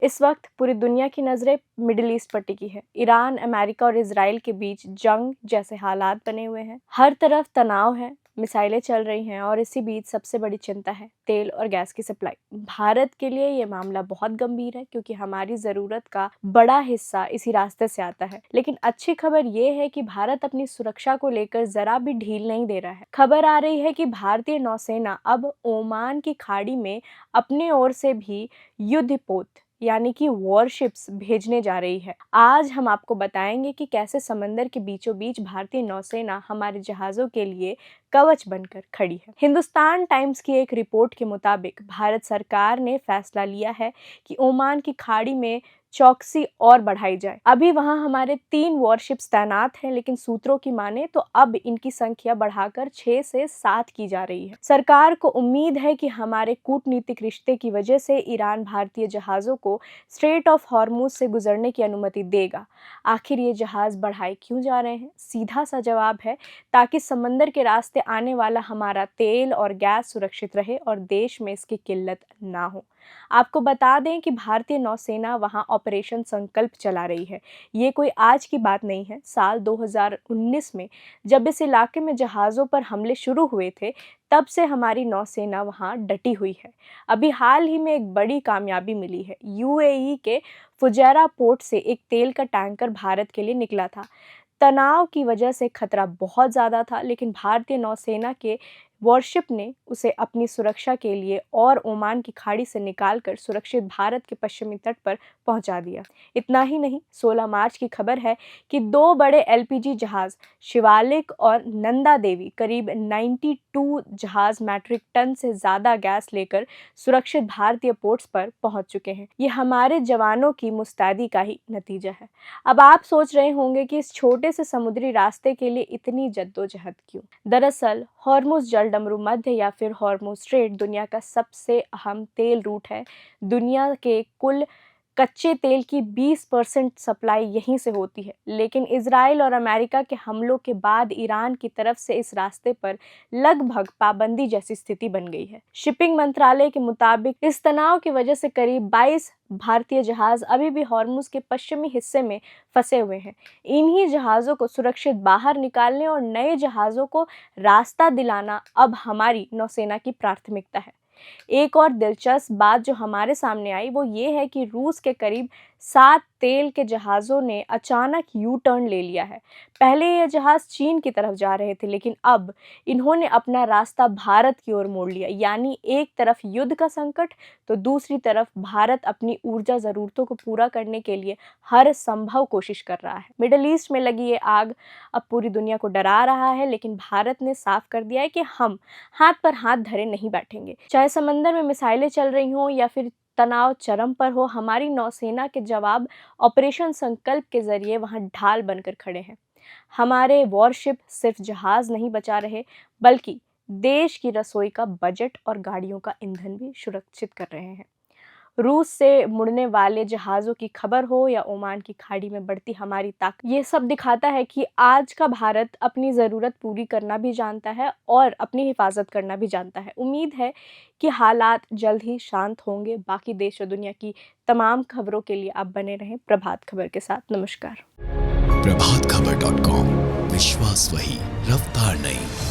इस वक्त पूरी दुनिया की नज़रें मिडिल ईस्ट पर टिकी है। ईरान, अमेरिका और इजराइल के बीच जंग जैसे हालात बने हुए हैं। हर तरफ तनाव है, मिसाइलें चल रही हैं और इसी बीच सबसे बड़ी चिंता है तेल और गैस की सप्लाई। भारत के लिए ये मामला बहुत गंभीर है क्योंकि हमारी ज़रूरत का बड़ा हिस्सा इसी रास्ते से आता है। लेकिन अच्छी खबर ये है कि भारत अपनी सुरक्षा को लेकर जरा भी ढील नहीं दे रहा है। खबर आ रही है कि भारतीय नौसेना अब ओमान की खाड़ी में अपने ओर से भी युद्धपोत यानी कि वॉरशिप्स भेजने जा रही है। आज हम आपको बताएंगे कि कैसे समंदर के बीचों बीच भारतीय नौसेना हमारे जहाज़ों के लिए कवच बनकर खड़ी है। हिंदुस्तान टाइम्स की एक रिपोर्ट के मुताबिक भारत सरकार ने फैसला लिया है कि ओमान की खाड़ी में चौकसी और बढ़ाई जाए। अभी वहां हमारे 3 वॉरशिप्स तैनात हैं, लेकिन सूत्रों की माने तो अब इनकी संख्या बढ़ाकर 6 से 7 की जा रही है। सरकार को उम्मीद है कि हमारे कूटनीतिक रिश्ते की वजह से ईरान भारतीय जहाज़ों को स्ट्रेट ऑफ हॉर्मुज से गुजरने की अनुमति देगा। आखिर ये जहाज़ बढ़ाए क्यों जा रहे हैं? सीधा सा जवाब है ताकि समंदर के रास्ते आने वाला हमारा तेल और गैस सुरक्षित रहे और देश में इसकी किल्लत ना हो। आपको बता दें कि भारतीय नौसेना वहां ऑपरेशन संकल्प चला रही है। ये कोई आज की बात नहीं है। साल 2019 में जब इस इलाके में जहाज़ों पर हमले शुरू हुए थे, तब से हमारी नौसेना वहां डटी हुई है। अभी हाल ही में एक बड़ी कामयाबी मिली है। यूएई के फुजैरा पोर्ट से एक तेल का टैंकर भारत के लिए निकला था। तनाव की वजह से खतरा बहुत ज़्यादा था, लेकिन भारतीय नौसेना के वॉरशिप ने उसे अपनी सुरक्षा के लिए और ओमान की खाड़ी से निकालकर सुरक्षित भारत के पश्चिमी तट पर पहुंचा दिया। इतना ही नहीं, 16 मार्च की खबर है कि 2 बड़े एलपीजी जहाज शिवालिक और नंदा देवी करीब 92 जहाज मैट्रिक टन से ज़्यादा गैस लेकर सुरक्षित भारतीय पोर्ट्स पर पहुंच चुके हैं। ये हमारे जवानों की मुस्तैदी का ही नतीजा है। अब आप सोच रहे होंगे कि इस छोटे से समुद्री रास्ते के लिए इतनी जद्दोजहद क्यों? दरअसल हॉर्मुज जलडमरू मध्य या फिर हॉर्मुज स्ट्रेट दुनिया का सबसे अहम तेल रूट है। दुनिया के कुल कच्चे तेल की 20% सप्लाई यहीं से होती है, लेकिन इजराइल और अमेरिका के हमलों के बाद ईरान की तरफ से इस रास्ते पर लगभग पाबंदी जैसी स्थिति बन गई है। शिपिंग मंत्रालय के मुताबिक इस तनाव की वजह से करीब 22 भारतीय जहाज अभी भी हॉर्मुज के पश्चिमी हिस्से में फंसे हुए हैं। इन्हीं जहाज़ों को सुरक्षित बाहर निकालने और नए जहाज़ों को रास्ता दिलाना अब हमारी नौसेना की प्राथमिकता है। एक और दिलचस्प बात जो हमारे सामने आई वो ये है कि रूस के करीब 7 तेल के जहाज़ों ने अचानक यू टर्न ले लिया है। पहले ये जहाज़ चीन की तरफ जा रहे थे, लेकिन अब इन्होंने अपना रास्ता भारत की ओर मोड़ लिया। यानी एक तरफ युद्ध का संकट तो दूसरी तरफ भारत अपनी ऊर्जा ज़रूरतों को पूरा करने के लिए हर संभव कोशिश कर रहा है। मिडिल ईस्ट में लगी ये आग अब पूरी दुनिया को डरा रहा है, लेकिन भारत ने साफ कर दिया है कि हम हाथ पर हाथ धरे नहीं बैठेंगे। चाहे समंदर में मिसाइलें चल रही हों या फिर तनाव चरम पर हो, हमारी नौसेना के जवाब ऑपरेशन संकल्प के जरिए वहां ढाल बनकर खड़े हैं। हमारे वॉरशिप सिर्फ जहाज नहीं बचा रहे, बल्कि देश की रसोई का बजट और गाड़ियों का ईंधन भी सुरक्षित कर रहे हैं। रूस से मुड़ने वाले जहाज़ों की खबर हो या ओमान की खाड़ी में बढ़ती हमारी ताकत, ये सब दिखाता है कि आज का भारत अपनी ज़रूरत पूरी करना भी जानता है और अपनी हिफाजत करना भी जानता है। उम्मीद है कि हालात जल्द ही शांत होंगे। बाकी देश और दुनिया की तमाम खबरों के लिए आप बने रहें प्रभात खबर के साथ। नमस्कार। प्रभात खबर .com, विश्वास वही, रफ्तार नहीं।